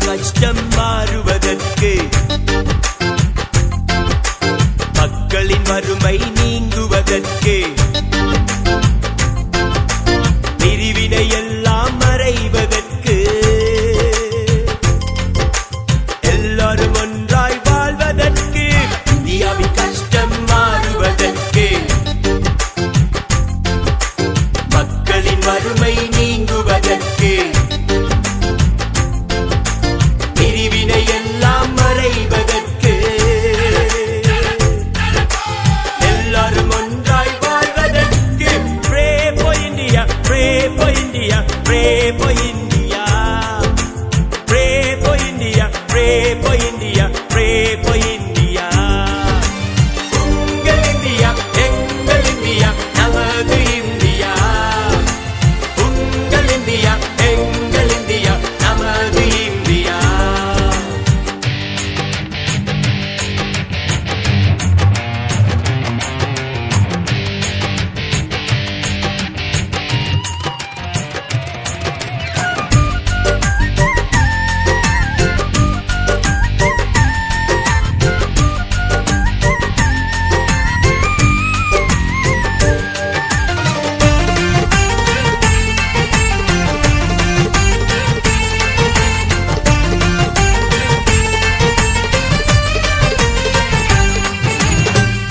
கஷ்டம் மாறுவதற்கு, மக்களின் வறுமை நீங்குவதற்கு, பிரிவினை எல்லாம் மறைவதற்கு, எல்லாரும் ஒன்றாய் வாழ்வதற்கு, இந்தியாவின் கஷ்டம் மாறுவதற்கு, மக்களின் வறுமை நீங்குவதற்கு, பிரிவினை எல்லாம் மறைவதற்கு, எல்லாரும் ஒன்றாய் வாழ்வதற்கு. Pray for India, pray for India, pray for India, pray for India, pray for India, pray for India. உங்கள் இந்தியா எங்கள் இந்தியா நமது இந்தியா, உங்கள் இந்தியா எங்கள் இந்தியா நமது இந்தியா.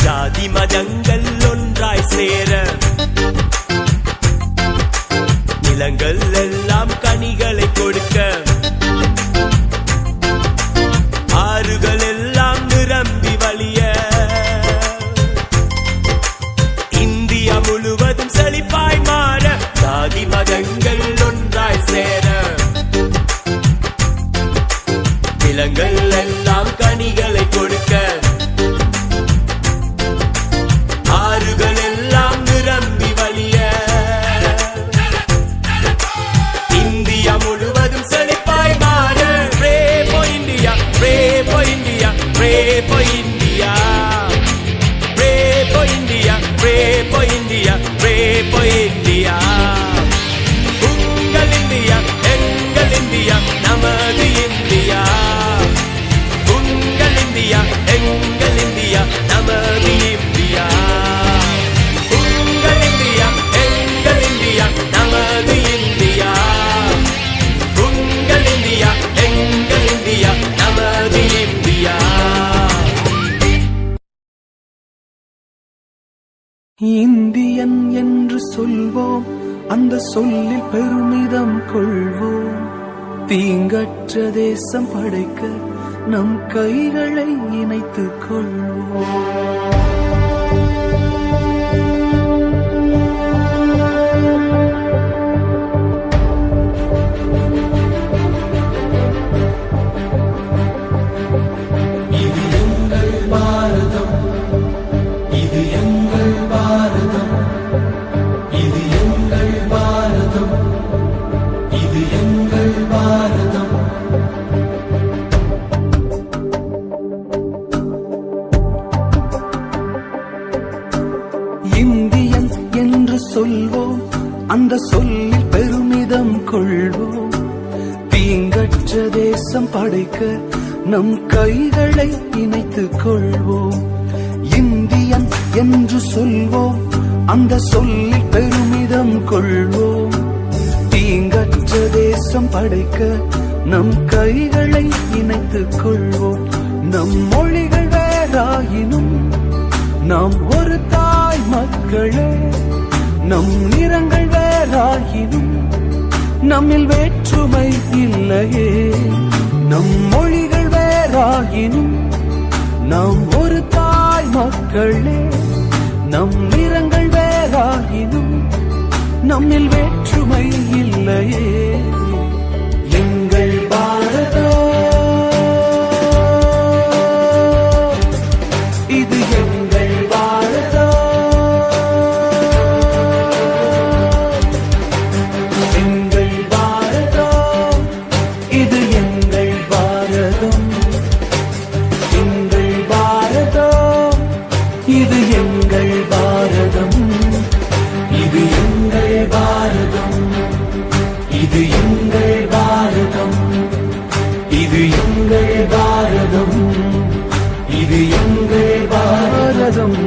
ஜாதி மதங்கள் ஒன்றாய் சேர, நிலங்கள் எல்லாம் கனிகளை கொடுக்க, ஆறுகள் எல்லாம் நிரம்பி வழிய, இந்தியா முழுவதும் செழிப்பாய் மாற, ஜாதி மதங்கள் ஒன்றாய் சேர, நிலங்கள் எல்லாம் கனிகளை கொடுக்க, ஆறுகள் எல்லாம் நிரம்பி வழிய, இந்தியா முழுவதும் செழிப்பாய் மாற. Pray for India, pray for India, pray for India, pray for India, pray for India, pray for India. உங்கள் இந்தியா எங்கள் இந்தியா நமது இந்தியா, உங்கள் இந்தியா எங்கள் இந்தியா நமது இந்தியா, உங்கள் இந்தியா எங்கள் இந்தியா நமது இந்தியா, உங்கள் இந்தியா எங்கள் இந்தியா நமது இந்தியா. இந்தியன் என்று சொல்வோம், அந்த சொல்லில் பெருமிதம் கொள்வோம். தீங்கற்ற தேசம் படைக்க நம் கைகளை இணைத்துக் கொள்வோம். இது எங்கள் பாரதம், இது எங்கள் பாரதம், இது எங்கள் பாரதம், இது எங்கள் பாரதம். இந்தியன் என்று சொல்வோம், அந்த சொல்லில் பெருமிதம் கொள்வோம். தீங்கற்ற தேசம் படைக்க நம் கைகளை இணைத்துக் கொள்வோம். இந்தியன் என்று சொல்வோம், அந்த சொல்லில் பெருமிதம் கொள்வோம். தீங்கற்ற தேசம் படைக்க நம் கைகளை இணைத்துக் கொள்வோம். நம் மொழிகள் வேறாயினும் நாம் ஒரு தாய் மக்களே, நம் நிறங்கள் வேறாயினும் நம்மில் வேற்றுமை இல்லையே. நம் மொழிகள் வேற நாம் ஒரு தாய் மக்களே, நம் நிறங்கள் வேறாயினும் நம்மில் வேற்றுமை இல்லையே. எங்கள் பாரதம் இது எங்கள் பாரதம், எங்கள் பாரதம் இது எங்கள் பாரதம், எங்கள் பாரதம் இது எங்கள் பாரதம், இது எங்கள் பாரதம், இது எங்கள் பாரதம், இது எங்கள் பாரதம், இது எங்கள் பாரதம்.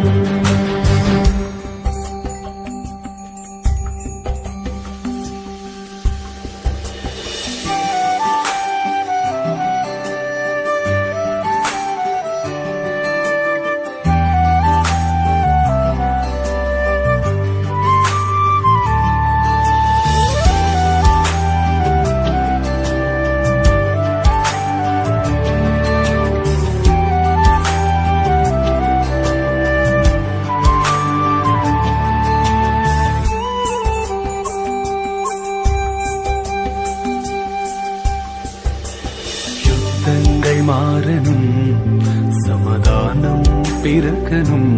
யுத்தங்கள் மாறணும், சமாதானம் பிறக்கணும்,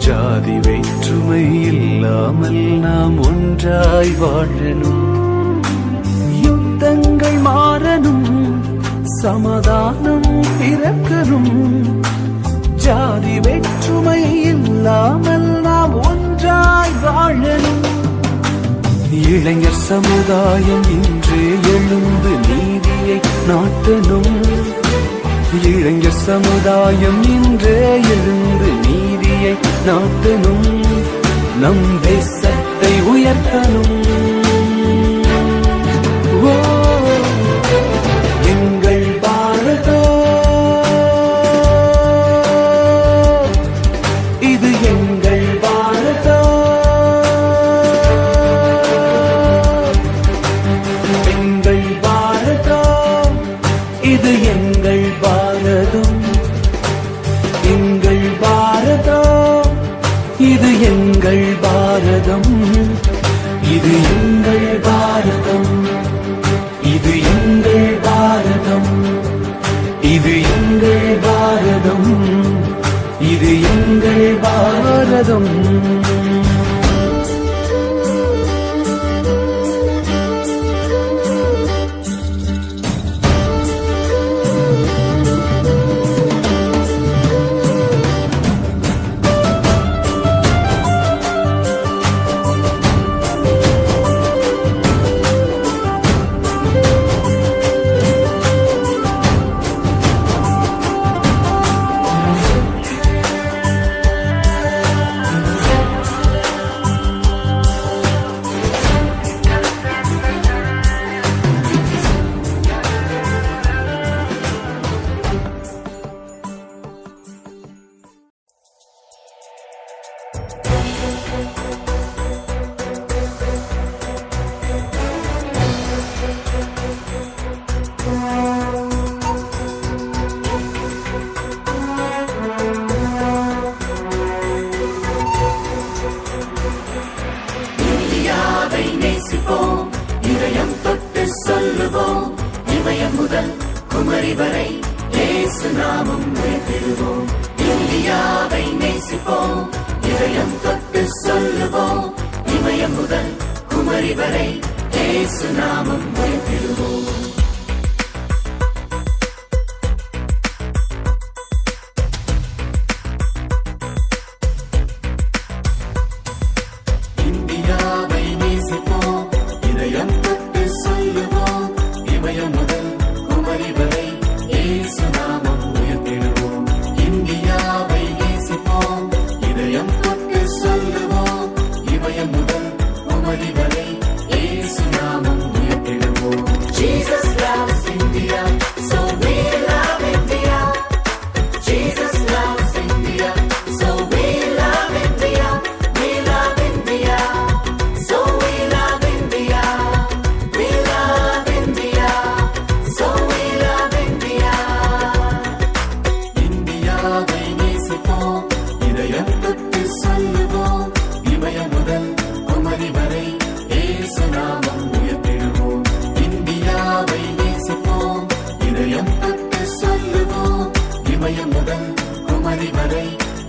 ஜாதி வேற்றுமை இல்லாமல் நாம் ஒன்றாய் வாழணும். யுத்தங்கள் மாறணும், சமாதானம் பிறக்கணும், ஜாதி வேற்றுமை இல்லாமல் நாம் ஒன்றாய் வாழணும். இளைஞர் சமுதாயம் இன்று எழுந்து நீதியை நாட்டணும், இளைஞர் சமுதாயம் இன்று எழுந்து நீதியை நாட்டணும், நம் தேசத்தை உயர்த்தணும். ஓ, எங்கள் பாரதம் இது எங்கள் பாரதம், எங்கள் பாரதம் இது எங்கள் பாரதம், எங்கள் பாரதம் இது எங்கள் பாரதம், இது எங்கள் பாரதம், இது எங்கள் பாரதம், இது எங்கள் பாரதம், இது எங்கள் பாரதம். குமரி வரை இயேசு நாமம் உயர்த்திடுவோம். இந்தியாவை நேசிப்போம், இதயம் தொட்டு சொல்லுவோம். இமயம் முதல் குமரி வரை இயேசு நாமம் உயர்த்திடுவோம். இந்தியாவை நேசிப்போம், இதயம் தொட்டு சொல்லுவோம். இமயம் முதல் குமரி வரை இயேசு நாமம் உயர்த்திடுவோம். இந்தியாவை நேசிப்போம், இதயம் தொட்டு சொல்லுவோம். இமயம் முதல் குமரி வரை இயேசு நாமம் உயர்த்திடுவோம். Jesus இமயம் முதல் குமரி வரை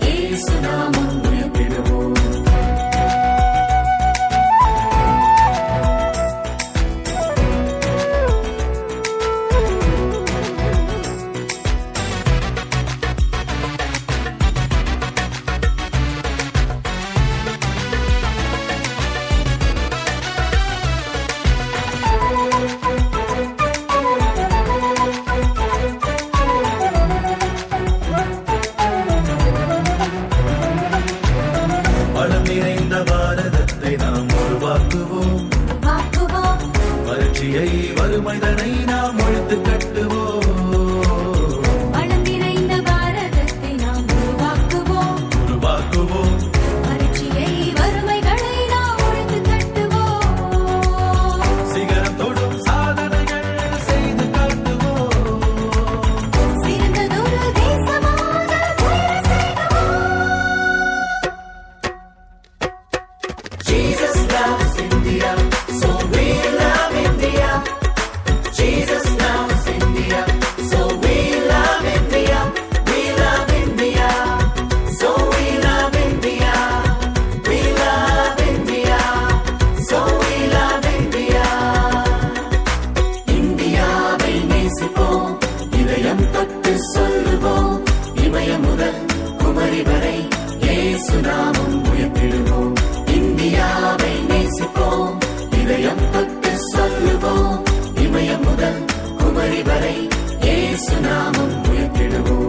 இயேசு நாமம் உயர்த்திடுவோம். வளம் நிறைந்த பாரதத்தை நாம் உருவாக்குவோம். வறட்சியை வறுமைதனை நாம் ஒழித்து கட்டுவோம். வளம் நிறைந்த பாரதத்தை நாம் உருவாக்குவோம். வறட்சியை வறுமைகளை நாம் ஒழித்து கட்டுவோம். சிகரம் தொடும் சாதனைகள் செய்து காட்டுவோம். சிறந்ததொரு தேசமாக உயர செய்வோம். Jesus loves India, so we love India. Jesus loves India, so we love India. We love India, so we love India. We love India, so we love India. இந்தியாவை நேசிப்போம், இதயம் தொட்டு சொல்லுவோம். இமயம் முதல் குமரி வரை இயேசு நாமம் உயர்த்திடுவோம். இந்தியாவை நேசிப்போம், இதயம் தொட்டு சொல்லுவோம். இமயம் முதல் குமரி வரை இயேசு நாமம் உயர்த்திடுவோம்.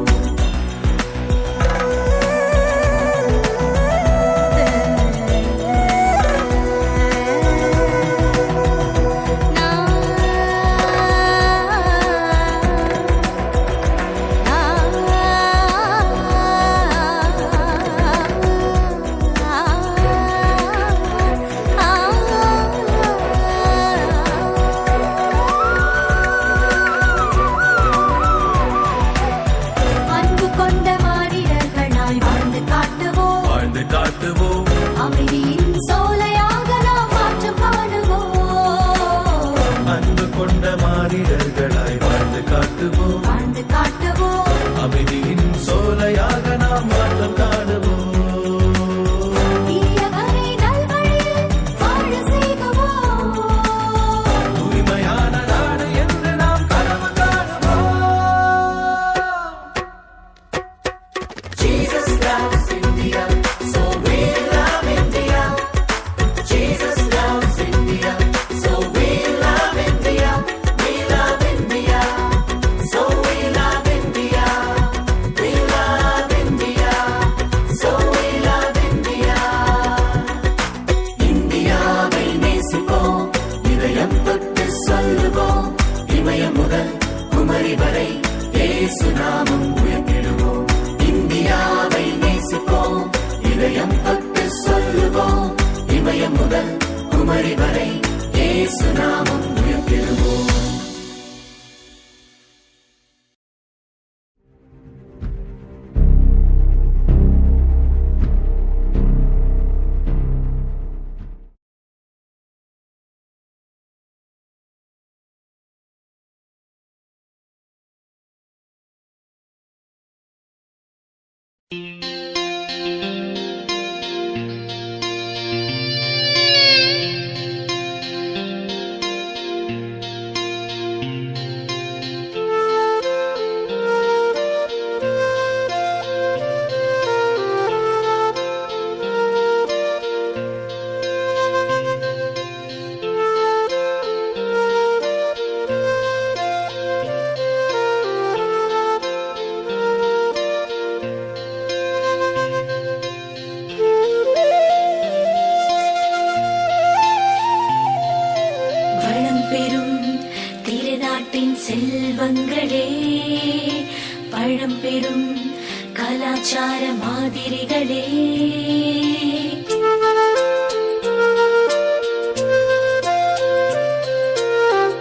அன்பு கொண்ட மானிடர்களாய் வாழ்ந்து காட்டுவோம். வாழ்ந்து காட்டுவோம். அமைதியின் சோலையாக நாம் மாற்றம் காணுவோம். அன்பு கொண்ட மானிடர்களாய் வாழ்ந்து காட்டுவோம். வாழ்ந்து காட்டுவோம். அமைதியின் சோலையாக நாம் மாற்றம் காணுவோம். தீயவரை நல்வழியில் வாழ செய்வோம். தூய்மையான நாடு என்று நாம் கனவு காணுவோம். Jesus loves India, so we love India. Jesus loves India, so we love India. We love India, so we love India. We love India, so we love India. இந்தியாவை நேசிப்போம், இதயம் தொட்டு சொல்லுவோம். இமயம் முதல் குமரி வரை இயேசு நாமம் உயர்த்திடுவோம். இந்தியாவை நேசிப்போம், இதயம் தொட்டு சொல்லுவோம். இமயம் முதல் குமரி வரை இயேசு நாமம் உயர்த்திடுவோம். செல்வங்களே பழம்பெரும் கலாச்சார மாதிரிகளே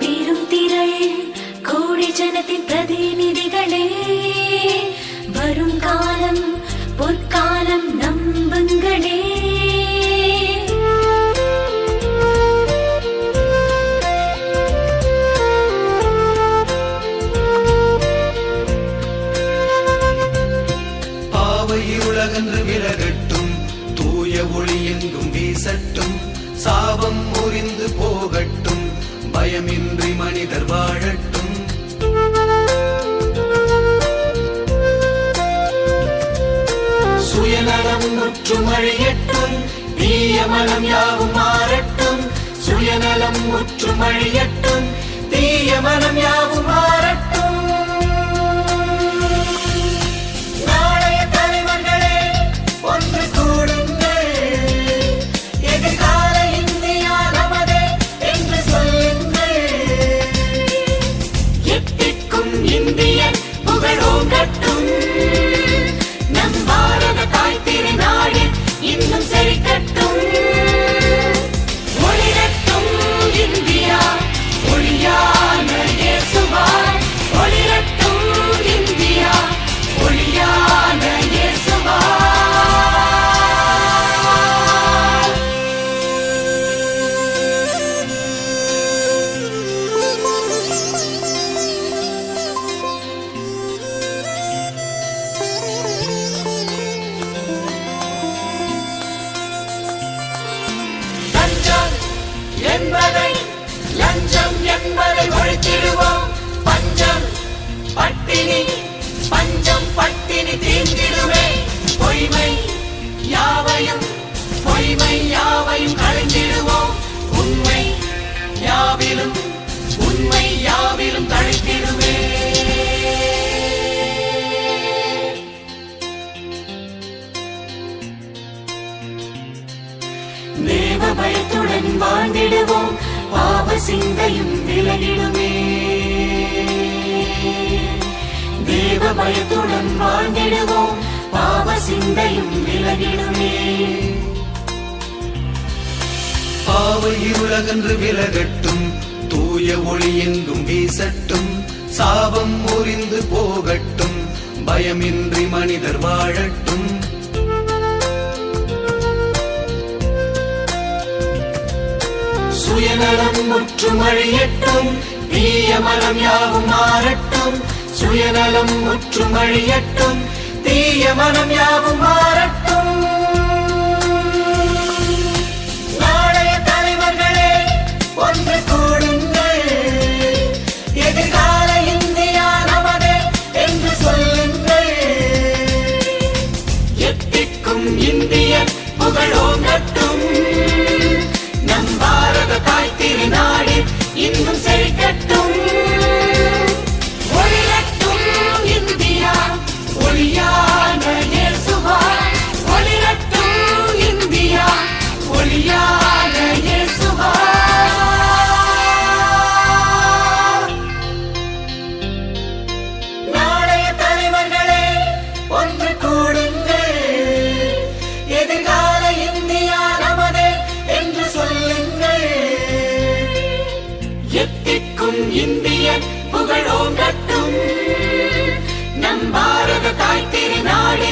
பெரும் திரள் கோடி ஜனத்தின் பிரதிநிதிகளே வரும் காலம் பொற்காலம் நம்புங்களே இருளகன்று விலகட்டும், தூய ஒளி எங்கும் வீசட்டும், சாபம் முறிந்து போகட்டும், பயமின்றி மனிதர் வாழட்டும். சுயநலம் முற்றும் அழியட்டும், தீய மனம் யாவும் மாறட்டும். சுயநலம் முற்றும் அழியட்டும், தீய மனம் யாவும் மாறட்டும். நாளைய தலைவர்களே ஒன்று கூடுங்கள், எதிர்கால இந்தியா நமதே என்று சொல்லுங்கள். எத்திக்கும் இந்தியன் புகழோங்கட்டும், நம் பாரத தாய் திருநாடு இன்னும் செழிக்கட்டும். ஒளிரட்டும் இந்தியா ஒளியான இயேசுவாய், ஒளிரட்டும் இந்தியா ஒளியான இயேசுவாய். லஞ்சம் என்பதை ஒழித்திடுவோம். பஞ்சம் பட்டினி, பஞ்சம் பட்டினி தீர்ந்திடுமே. பொய்மை யாவையும் கழிந்திடுவோம். உண்மை யாவிலும் தழைத்திடுமே. தேவ பயத்துடன் வாழ்ந்திடுவோம், பாவ சிந்தையும் விலகிடுமே. தேவ பயத்துடன் வாழ்ந்திடுவோம், பாவ சிந்தையும் விலகிடுமே. பாவ இருளகன்று விலகட்டும், தூய ஒளி எங்கும் வீசட்டும், சாபம் முறிந்து போகட்டும், பயமின்றி மனிதர் வாழட்டும். சுயநலம் முற்றும் அழியட்டும், தீய மனம் யாவும் மாறட்டும். சுயநலம் முற்றும் அழியட்டும், தீய மனம் யாவும் மாறட்டும். நாளைய தலைவர்களே ஒன்று கூடுங்கள், எதிர்கால இந்தியா நமதே என்று சொல்லுங்கள். எத்திக்கும் இந்தியன் புகழோங்கட்டும், நம் பாரத தாய் திருநாடு இன்னும் செழிக்கட்டும். ஒளிரட்டும் இந்தியா ஒளியான இயேசுவாய், ஒளிரட்டும் இந்தியா ஒளியான இயேசுவாய். நாளைய தலைவர்களே ஒன்று கூடுங்கள், எதிர்கால இந்தியா நமதே என்று சொல்லுங்கள். எத்திக்கும் இந்தியன் புகழோங்கட்டும், நம் பாரத தாய் திருநாடு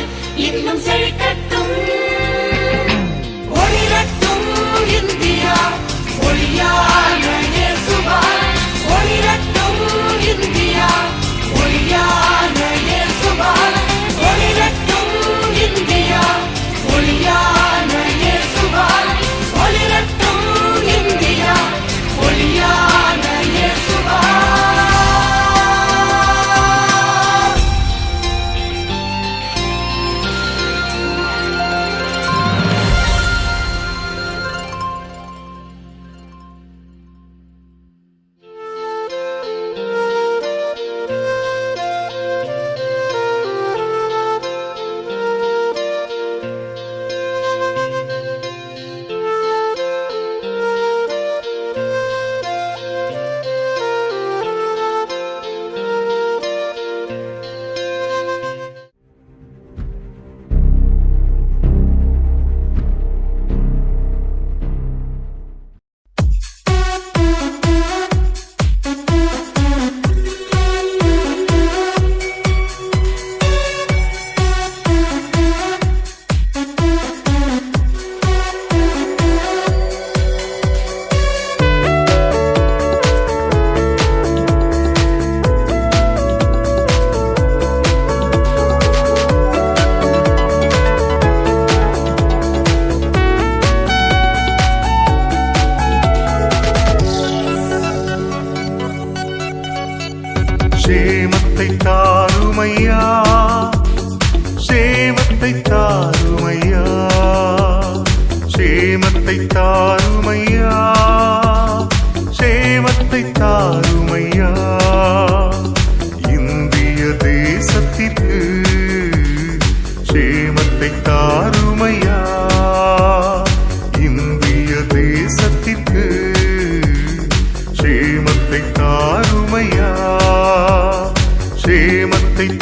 இன்னும் செழிக்கட்டும். ஒளிரட்டும் இந்தியா ஒளியான இயேசுவாய், ஒளிரட்டும் இந்தியா ஒளியான இயேசுவாய், ஒளிரட்டும் இந்தியா ஒளியான இயேசுவாய், ஒளிரட்டும் இந்தியா ஒளியான இயேசுவாய்.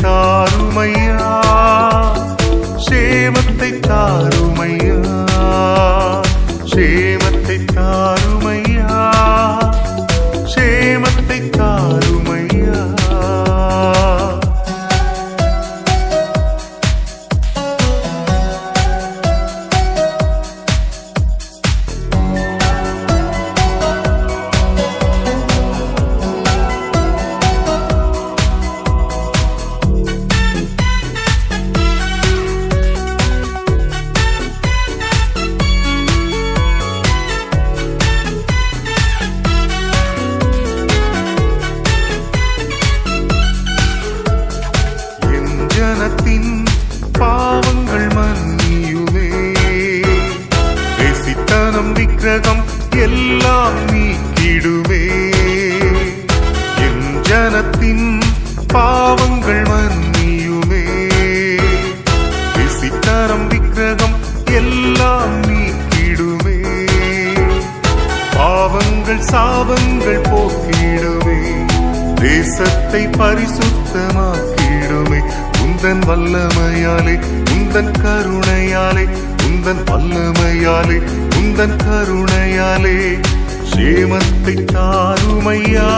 தாருமையா, சேமத்தை தாருமையா, சேமத்தை தாருமையா, சேமத்தை தாருமையா. ஜனத்தின் பாவங்கள் மன்னியுமே, பேசித்தனம் விக்கிரகம் எல்லாம் நீக்கிடுமே. என் ஜனத்தின் பாவங்கள் மன்னியுமே, பேசித்தனம் விக்கிரகம் எல்லாம் நீக்கிடுமே. பாவங்கள் சாபங்கள் போக்கிடுமே, தேசத்தை பரிசுத்தமாக்கிடுமே. உந்தன் வல்லமையாலே உந்தன் கருணையாலே, உந்தன் வல்லமையாலே உந்தன் கருணையாலே, சேமத்தை தாருமையா,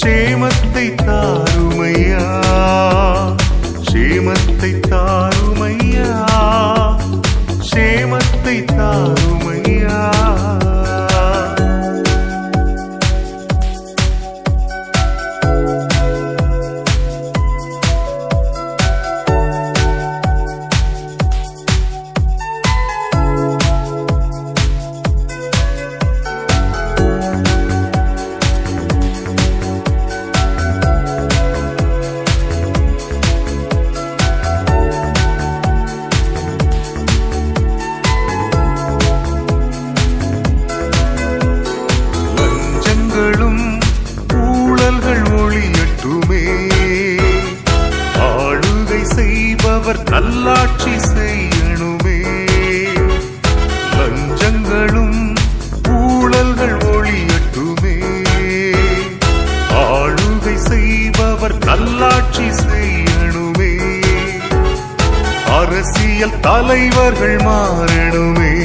சேமத்தை தாருமையா, சேமத்தை தாருமையா, சேமத்தை தாருமையா. ஊழல்கள் ஒழியட்டுமே, ஆளுகை செய்பவர் நல்லாட்சி செய்யணுமே. லஞ்சங்களும் ஊழல்கள் ஒழியட்டுமே, ஆளுகை செய்பவர் நல்லாட்சி செய்யணுமே. அரசியல் தலைவர்கள் மாறணுமே,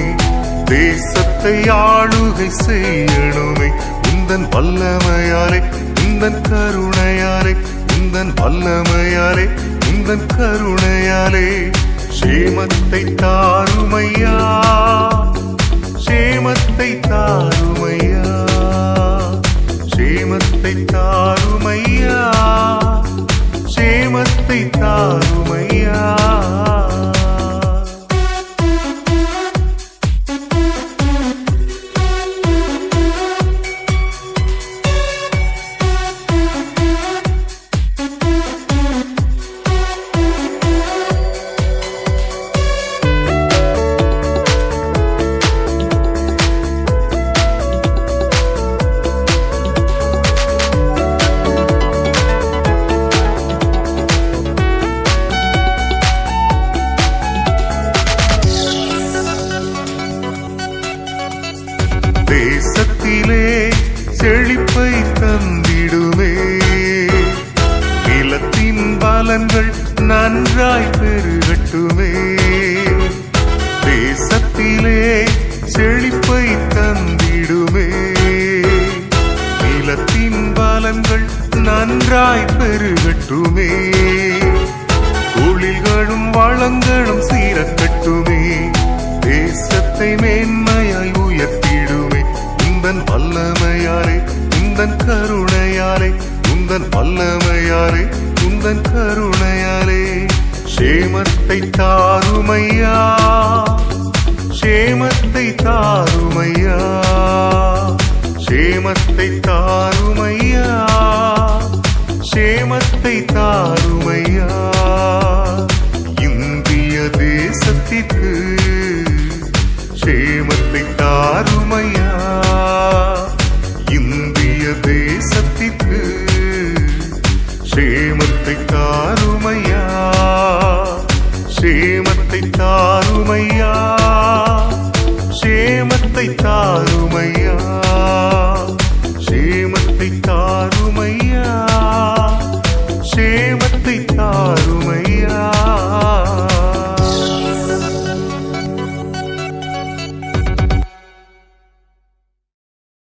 தேசத்தை ஆளுகை செய்யணுமே. உந்தன் வல்லமையாலே உந்தன் கருணையாலே, உந்தன் வல்லமையாலே உந்தன் கருணையாலே, சேமத்தை தாருமையா, சேமத்தை தாருமையா, சேமத்தை தாருமையா, சேமத்தை தாருமையா. தேசத்திலே செழிப்பை தந்திடுமே, நிலத்தின் பலன்கள் நன்றாய் பெருகட்டுமே. தேசத்திலே செழிப்பை தந்திடுமே, நிலத்தின் பலன்கள் நன்றாய் பெருகட்டுமே. தொழில்களும் வளங்களும் சீரக்கட்டுமே, தேசத்தை மேன்மையாய் உயர்த்திடுமே. உந்தன் வல்லமையாலே உந்தன் கருணையாலே, உந்தன் வல்லமையாலே உந்தன் கருணையாலே, சேமத்தை தாருமையா, சேமத்தை தாருமையா, சேமத்தை தாருமையா, சேமத்தை தாருமையா. இந்திய தேசத்திற்கு சேமத்தை தாருமையா, இந்திய தேசத்திற்கு சேமத்தை தாருமையா, சேமத்தை தாருமையா, சேமத்தை தாருமையா.